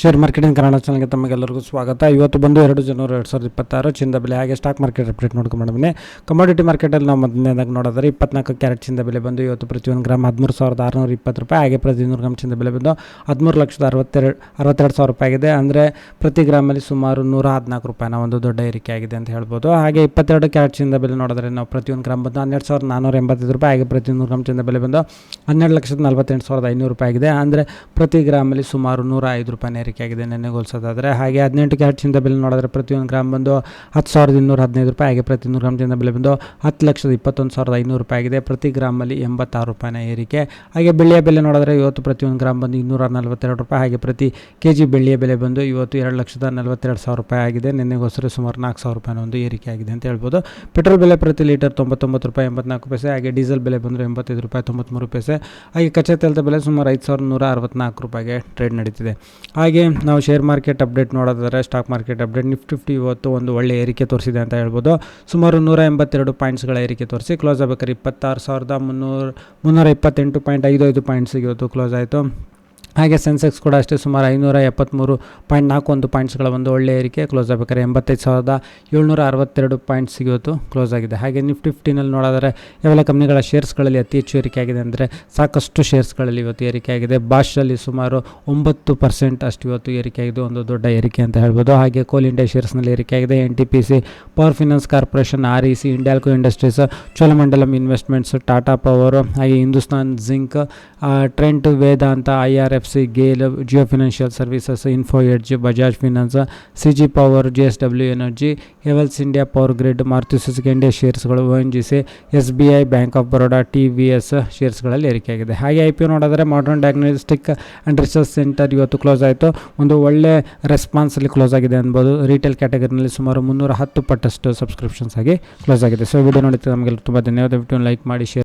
Share marketing Kannada ಚಾನಲ್ಗೆ ತಮಗೆಲ್ಲರಿಗೂ ಸ್ವಾಗತ. ಇವತ್ತು ಬಂದು 2 ಜನವರಿ 2026 ಚಿನ್ನದ ಬೆಲೆ ಹಾಗೆ ಸ್ಟಾಕ್ ಮಾರ್ಕೆಟ್ ಅಪ್ಡೇಟ್ ನೋಡ್ಕೊಂಡು ಬನ್ನಿ. ಕಮೋಡಿಟಿ ಮಾರ್ಕೆಟಲ್ಲಿ ನಾವು ಮೊದಲನೇದಾಗಿ ನೋಡಿದ್ರೆ 24 ಕ್ಯಾರೆಟ್ ಚಿನ್ನದ ಬೆಲೆ ಬಂದು ಇವತ್ತು ಪ್ರತಿ 1 ಗ್ರಾಮ್ 13,620 ರೂಪಾಯಿ, ಹಾಗೆ ಪ್ರತಿ 100 ಗ್ರಾಮ್ ಚಿನ್ನದ ಬೆಲೆ ಬಂದು 13,62,000 ರೂಪಾಯಿ ಆಗಿದೆ. ಅಂದರೆ ಪ್ರತಿ ಗ್ರಾಮಲ್ಲಿ ಸುಮಾರು 114 ರೂಪಾಯಿನ ಒಂದು ದೊಡ್ಡ ಏರಿಕೆ ಆಗಿದೆ ಅಂತ ಹೇಳ್ಬೋದು. ಹಾಗೆ 22 ಕ್ಯಾರೆಟ್ ಚಿನ್ನದ ಬೆಲೆ ನೋಡಿದ್ರೆ ನಾವು ಪ್ರತಿ 1 ಗ್ರಾಮ್ ಬಂದು 12,485 ರೂಪಾಯಿ, ಹಾಗೆ ಪ್ರತಿ 100 ಗ್ರಾಮ್ ಚಿನ್ನದ ಬೆಲೆ ಬಂದು 12,48,500 ರೂಪಾಯಿ ಆಗಿದೆ. ಅಂದರೆ ಪ್ರತಿ ಗ್ರಾಮಲ್ಲಿ ಸುಮಾರು 105 ರೂಪಾಯಿ ಏರಿಕೆ ಆಗಿದೆ ನೆನ್ನೆ ಹೋಲಿಸೋದಾದರೆ. ಹಾಗೆ 18 ಕ್ಯಾರೆಟ್ ಚಿನ್ನದ ಬೆಲೆ ನೋಡಿದ್ರೆ ಪ್ರತಿ 1 ಗ್ರಾಮ್ ಬಂದು 10,215 ರೂಪಾಯಿ, ಹಾಗೆ ಪ್ರತಿ 100 ಗ್ರಾಮ್ ಚಿನ್ನದ ಬೆಲೆ ಬಂದು 10,21,500 ರೂಪಾಯಿ ಆಗಿದೆ. ಪ್ರತಿ ಗ್ರಾಮಲ್ಲಿ 86 ರೂಪಾಯಿನ ಏರಿಕೆ. ಹಾಗೆ ಬೆಳ್ಳಿಯ ಬೆಲೆ ನೋಡಿದ್ರೆ ಇವತ್ತು ಪ್ರತಿ 1 ಗ್ರಾಮ್ ಬಂದು 242 ರೂಪಾಯಿ, ಹಾಗೆ ಪ್ರತಿ ಕೆಜಿ ಬೆಳ್ಳಿಯ ಬೆಲೆ ಬಂದು ಇವತ್ತು 2,42,000 ರೂಪಾಯಿ ಆಗಿದೆ. ನೆನ್ನೆಗೋಸ್ಕರ ಸುಮಾರು 4,000 ರೂಪಾಯಿನ ಒಂದು ಏರಿಕೆ ಆಗಿದೆ ಅಂತ ಹೇಳ್ಬೋದು. ಪೆಟ್ರೋಲ್ ಬೆಲೆ ಪ್ರತಿ ಲೀಟರ್ 99 ರೂಪಾಯಿ 84 ಪೈಸೆ, ಹಾಗೆ ಡೀಸೆಲ್ ಬೆಲೆ ಬಂದರೆ 85 ರೂಪಾಯಿ 93 ಪೈಸೆ, ಹಾಗೆ ಕಚ್ಚಾ ತೈಲದ ಬೆಲೆ ಸುಮಾರು 5,164 ರೂಪಾಯಿಗೆ ಟ್ರೇಡ್ ನಡೀತಿದೆ. ಹಾಗೆ ನಾವು ಶೇರ್ ಮಾರ್ಕೆಟ್ ಅಪ್ಡೇಟ್ ನೋಡೋದಾದರೆ ಸ್ಟಾಕ್ ಮಾರ್ಕೆಟ್ ಅಪ್ಡೇಟ್ ನಿಫ್ಟಿ 50 ಇವತ್ತು ಒಂದು ಒಳ್ಳೆ ಏರಿಕೆ ತೋರಿಸಿದೆ ಅಂತ ಹೇಳ್ಬೋದು. ಸುಮಾರು 182 ಪಾಯಿಂಟ್ಸ್ಗಳ ಏರಿಕೆ ತೋರಿಸಿ ಕ್ಲೋಸ್ ಆಗಬೇಕಾದ್ರೆ 26,328.55 ಪಾಯಿಂಟ್ಸಿಗೆ ಇವತ್ತು ಕ್ಲೋಸ್ ಆಯಿತು. ಹಾಗೆ ಸೆನ್ಸೆಕ್ಸ್ ಕೂಡ ಅಷ್ಟೇ ಸುಮಾರು 573.41 ಪಾಯಿಂಟ್ಸ್ಗಳ ಒಂದು ಒಳ್ಳೆ ಏರಿಕೆ ಕ್ಲೋಸ್ ಆಗಬೇಕಾದ್ರೆ 85,762 ಪಾಯಿಂಟ್ಸಿಗೆ ಇವತ್ತು ಕ್ಲೋಸ್ ಆಗಿದೆ. ಹಾಗೆ ನಿಫ್ಟಿ 50ನಲ್ಲಿ ನೋಡಿದರೆ ಯಾವೆಲ್ಲ ಕಂಪ್ನಿಗಳ ಶೇರ್ಸ್ಗಳಲ್ಲಿ ಅತಿ ಹೆಚ್ಚು ಏರಿಕೆ ಆಗಿದೆ ಅಂದರೆ ಸಾಕಷ್ಟು ಶೇರ್ಸ್ಗಳಲ್ಲಿ ಇವತ್ತು ಏರಿಕೆ ಆಗಿದೆ. ಬಾಷಲ್ಲಿ ಸುಮಾರು 9% ಅಷ್ಟು ಇವತ್ತು ಏರಿಕೆ ಆಗಿದೆ, ಒಂದು ದೊಡ್ಡ ಏರಿಕೆ ಅಂತ ಹೇಳ್ಬೋದು. ಹಾಗೆ ಕೋಲ್ ಇಂಡಿಯಾ ಶೇರ್ಸ್ನಲ್ಲಿ ಏರಿಕೆ ಆಗಿದೆ. NTPC, power finance corporation, REC, Hindalco industries, Cholamandalam investments, Tata power, ಹಾಗೆ Hindustan zinc, Trent, Vedanta, IRFC, GAIL, Jio financial services, Info Edge, Bajaj finance, CG power, JSW energy, Havells India power grid, Maruti Suzuki India ಶೇರ್ಸ್ಗಳು, ONGC, SBI, bank of Baroda, TVS ಶೇರ್ಸ್ಗಳಲ್ಲಿ ಏರಿಕೆಯಾಗಿದೆ. ಹಾಗೆ IPO ನೋಡಿದರೆ modern diagnostic and research centre ಇವತ್ತು close ಆಯಿತು. ಒಂದು ಒಳ್ಳೆ ರೆಸ್ಪಾನ್ಸಲ್ಲಿ ಕ್ಲೋಸ್ ಆಗಿದೆ ಅನ್ಬೋದು. ರಿಟೇಲ್ ಕ್ಯಾಟಗರಿನಲ್ಲಿ ಸುಮಾರು 310 ಪಟ್ಟಷ್ಟು ಸಬ್ಸ್ಕ್ರಿಪ್ಷನ್ಸ್ ಆಗಿ ಕ್ಲೋಸ್ ಆಗಿದೆ. ಸೊ ವಿಡಿಯೋ ನೋಡಿದ್ರೆ ನಮಗೆಲ್ಲ ತುಂಬ ಧನ್ಯವಾದ. ವಿಡಿಯೋ ಲೈಕ್ ಮಾಡಿ, ಶೇರ್